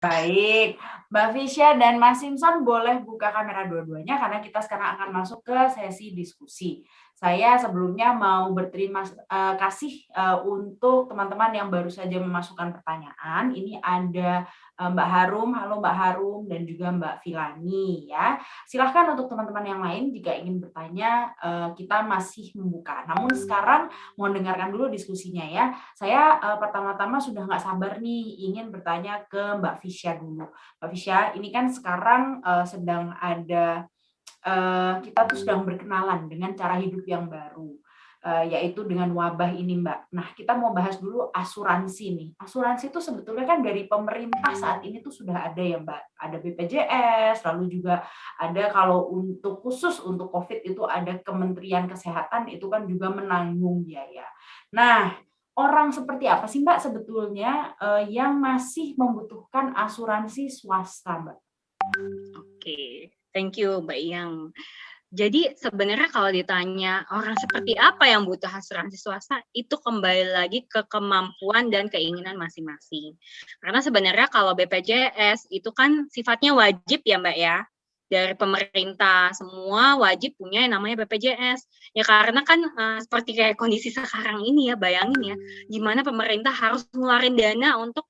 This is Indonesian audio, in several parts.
Baik, Mbak Fisya dan Mas Simpson boleh buka kamera dua-duanya karena kita sekarang akan masuk ke sesi diskusi. Saya sebelumnya mau berterima kasih untuk teman-teman yang baru saja memasukkan pertanyaan. Ini ada Mbak Harum, halo Mbak Harum, dan juga Mbak Filani ya. Silahkan untuk teman-teman yang lain jika ingin bertanya, kita masih membuka. Namun sekarang mau dengarkan dulu diskusinya ya. Saya pertama-tama sudah nggak sabar nih ingin bertanya ke Mbak Fisya dulu. Mbak Fisya, ini kan sekarang sedang ada kita tuh sedang berkenalan dengan cara hidup yang baru, yaitu dengan wabah ini, Mbak. Nah, kita mau bahas dulu asuransi nih. Asuransi itu sebetulnya kan dari pemerintah saat ini tuh sudah ada ya, Mbak. Ada BPJS, lalu juga ada kalau untuk khusus untuk COVID itu ada Kementerian Kesehatan itu kan juga menanggung biaya. Nah, orang seperti apa sih, Mbak, sebetulnya yang masih membutuhkan asuransi swasta, Mbak? Oke, thank you Mbak Iyang. Jadi sebenarnya kalau ditanya orang seperti apa yang butuh asuransi swasta, itu kembali lagi ke kemampuan dan keinginan masing-masing. Karena sebenarnya kalau BPJS itu kan sifatnya wajib ya Mbak ya, dari pemerintah semua wajib punya yang namanya BPJS. Ya karena kan seperti kayak kondisi sekarang ini ya, bayangin ya, gimana pemerintah harus ngeluarin dana untuk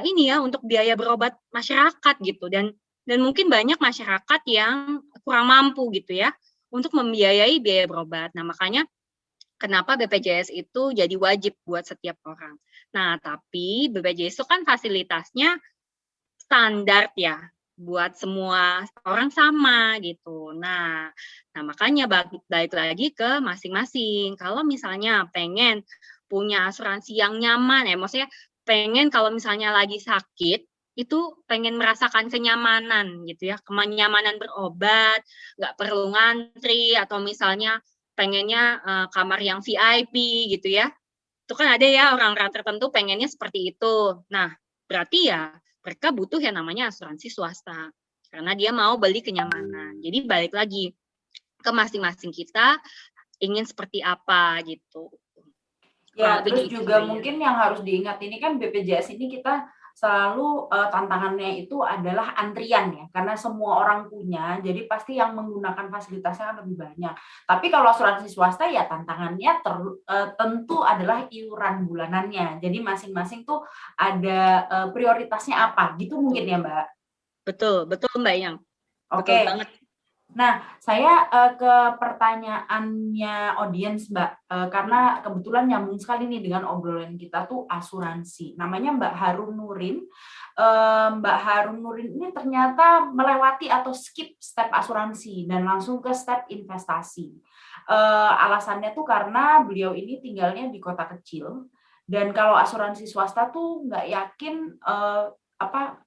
ini ya, untuk biaya berobat masyarakat gitu, dan mungkin banyak masyarakat yang kurang mampu gitu ya untuk membiayai biaya berobat. Nah, makanya kenapa BPJS itu jadi wajib buat setiap orang. Nah, tapi BPJS itu kan fasilitasnya standar ya, buat semua orang sama gitu. Nah makanya balik lagi ke masing-masing. Kalau misalnya pengen punya asuransi yang nyaman ya, maksudnya pengen kalau misalnya lagi sakit, itu pengen merasakan kenyamanan gitu ya, kenyamanan berobat, nggak perlu ngantri, atau misalnya pengennya kamar yang VIP gitu ya. Itu kan ada ya orang-orang tertentu pengennya seperti itu. Nah, berarti ya mereka butuh yang namanya asuransi swasta. Karena dia mau beli kenyamanan. Jadi balik lagi ke masing-masing kita ingin seperti apa gitu. Ya, Kurang terus lebih gitu, juga Mbak Ian. mungkin yang harus diingat ini kan BPJS ini kita selalu tantangannya itu adalah antrian ya, karena semua orang punya, jadi pasti yang menggunakan fasilitasnya kan lebih banyak. Tapi kalau asuransi swasta ya tantangannya tentu adalah iuran bulanannya. Jadi masing-masing tuh ada prioritasnya apa, gitu mungkin ya Mbak. Betul, betul Mbak Yang. Betul Oke, banget. nah, saya ke pertanyaannya audiens, Mbak, karena kebetulan nyambung sekali nih dengan obrolan kita tuh asuransi. Namanya Mbak Harum Nurin. Mbak Harum Nurin ini ternyata melewati atau skip step asuransi dan langsung ke step investasi. Alasannya tuh karena beliau ini tinggalnya di kota kecil dan kalau asuransi swasta tuh nggak yakin apa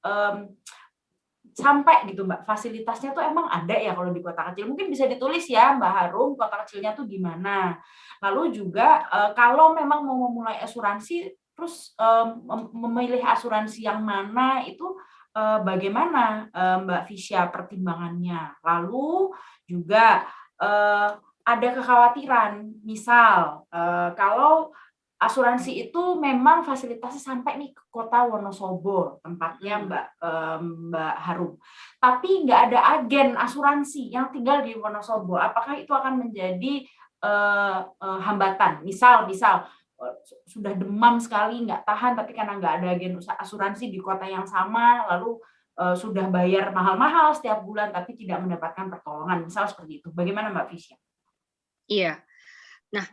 sampai gitu Mbak, fasilitasnya tuh emang ada ya kalau di kota kecil? Mungkin bisa ditulis ya Mbak Harum, kota kecilnya tuh di mana. Lalu juga kalau memang mau memulai asuransi, terus memilih asuransi yang mana itu bagaimana Mbak Fisya pertimbangannya? Lalu juga ada kekhawatiran, misal kalau asuransi itu memang fasilitasnya sampai nih ke kota Wonosobo, tempatnya Mbak Harum. Tapi nggak ada agen asuransi yang tinggal di Wonosobo. Apakah itu akan menjadi hambatan? Misal sudah demam sekali, nggak tahan, tapi karena nggak ada agen asuransi di kota yang sama, lalu sudah bayar mahal-mahal setiap bulan, tapi tidak mendapatkan pertolongan. Misal seperti itu. Bagaimana Mbak Fisya? Iya. Nah,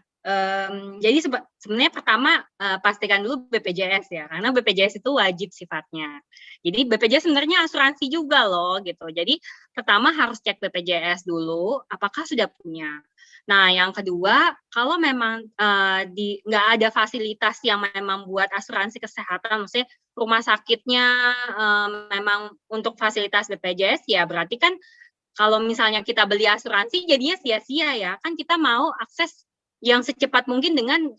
jadi sebenarnya pertama pastikan dulu BPJS ya, karena BPJS itu wajib sifatnya. Jadi BPJS sebenarnya asuransi juga loh gitu. Jadi pertama harus cek BPJS dulu, apakah sudah punya. Nah, yang kedua, kalau memang nggak ada fasilitas yang memang buat asuransi kesehatan, maksudnya rumah sakitnya memang untuk fasilitas BPJS, ya berarti kan kalau misalnya kita beli asuransi jadinya sia-sia ya, kan kita mau akses yang secepat mungkin dengan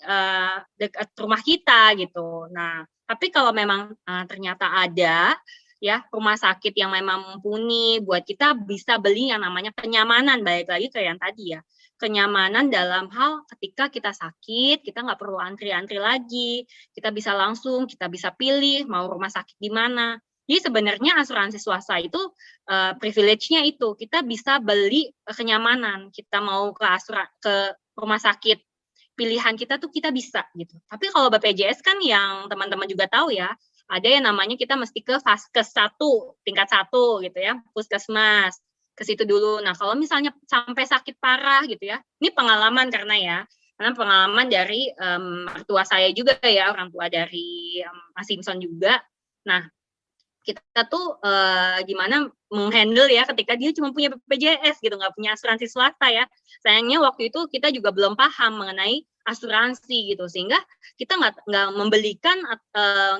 dekat rumah kita gitu. Nah, tapi kalau memang ternyata ada ya rumah sakit yang memang mumpuni buat kita bisa beli yang namanya kenyamanan, balik lagi ke yang tadi ya, kenyamanan dalam hal ketika kita sakit, kita nggak perlu antri-antri lagi, kita bisa langsung, kita bisa pilih mau rumah sakit di mana. Jadi sebenarnya asuransi swasta itu privilege-nya itu kita bisa beli kenyamanan. Kita mau ke rumah sakit pilihan kita tuh kita bisa gitu. Tapi kalau BPJS kan yang teman-teman juga tahu ya, ada yang namanya kita mesti ke Vaskes 1, tingkat 1 gitu ya, puskesmas. Ke situ dulu. Nah, kalau misalnya sampai sakit parah gitu ya. Ini pengalaman karena pengalaman dari mertua saya juga ya, orang tua dari Mas Simpson juga. Nah, kita tuh gimana menghandle ya ketika dia cuma punya BPJS gitu, nggak punya asuransi swasta ya. Sayangnya waktu itu kita juga belum paham mengenai asuransi gitu, sehingga kita nggak membelikan,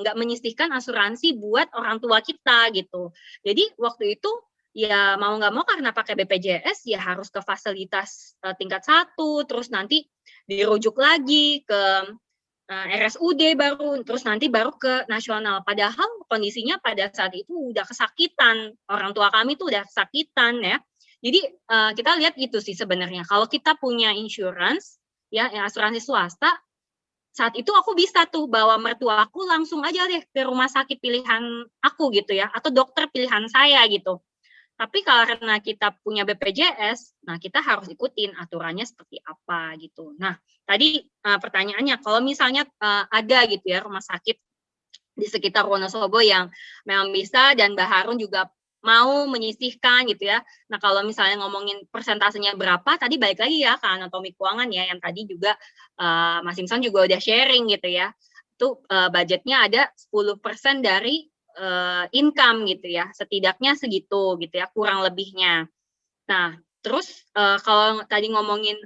nggak menyisihkan asuransi buat orang tua kita gitu. Jadi waktu itu ya mau nggak mau karena pakai BPJS ya harus ke fasilitas tingkat 1, terus nanti dirujuk lagi ke RSUD baru, terus nanti baru ke nasional. Padahal kondisinya pada saat itu udah kesakitan, orang tua kami tuh udah kesakitan ya. Jadi kita lihat gitu sih sebenarnya. Kalau kita punya insurance, ya asuransi swasta, saat itu aku bisa tuh bawa mertua aku langsung aja deh ke rumah sakit pilihan aku gitu ya, atau dokter pilihan saya gitu. Tapi karena kita punya BPJS, nah kita harus ikutin aturannya seperti apa gitu. Nah, tadi pertanyaannya, kalau misalnya ada gitu ya rumah sakit di sekitar Wonosobo yang memang bisa dan Mbak Harun juga mau menyisihkan gitu ya. Nah, kalau misalnya ngomongin persentasenya berapa, tadi balik lagi ya ke anatomi keuangan ya, yang tadi juga Mas Simpson juga udah sharing gitu ya. Itu budgetnya ada 10% dari income gitu ya, setidaknya segitu gitu ya, kurang lebihnya. Nah, terus kalau tadi ngomongin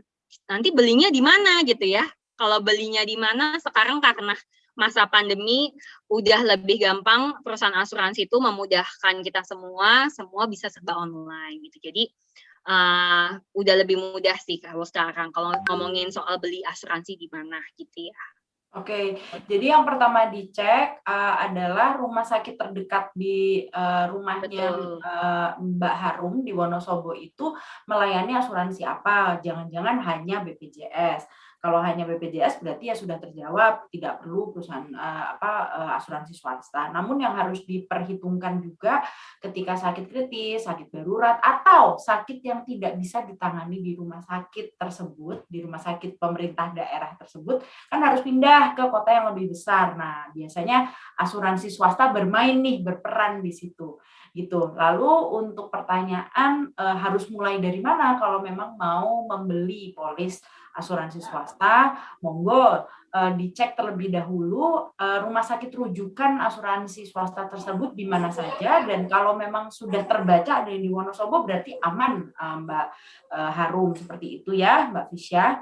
nanti belinya di mana gitu ya, kalau belinya di mana sekarang karena masa pandemi udah lebih gampang, perusahaan asuransi itu memudahkan kita semua bisa serba online gitu. Jadi udah lebih mudah sih kalau sekarang kalau ngomongin soal beli asuransi di mana gitu ya. Oke, jadi yang pertama dicek adalah rumah sakit terdekat di rumahnya Mbak Harum di Wonosobo itu melayani asuransi apa? Jangan-jangan hanya BPJS. Kalau hanya BPJS berarti ya sudah terjawab, tidak perlu perusahaan asuransi swasta. Namun yang harus diperhitungkan juga ketika sakit kritis, sakit darurat, atau sakit yang tidak bisa ditangani di rumah sakit tersebut, di rumah sakit pemerintah daerah tersebut, kan harus pindah ke kota yang lebih besar. Nah, biasanya asuransi swasta bermain nih, berperan di situ. Gitu. Lalu untuk pertanyaan harus mulai dari mana kalau memang mau membeli polis asuransi swasta, monggo dicek terlebih dahulu rumah sakit rujukan asuransi swasta tersebut di mana saja, dan kalau memang sudah terbaca ada yang di Wonosobo berarti aman, Mbak Harum, seperti itu ya Mbak Fisya.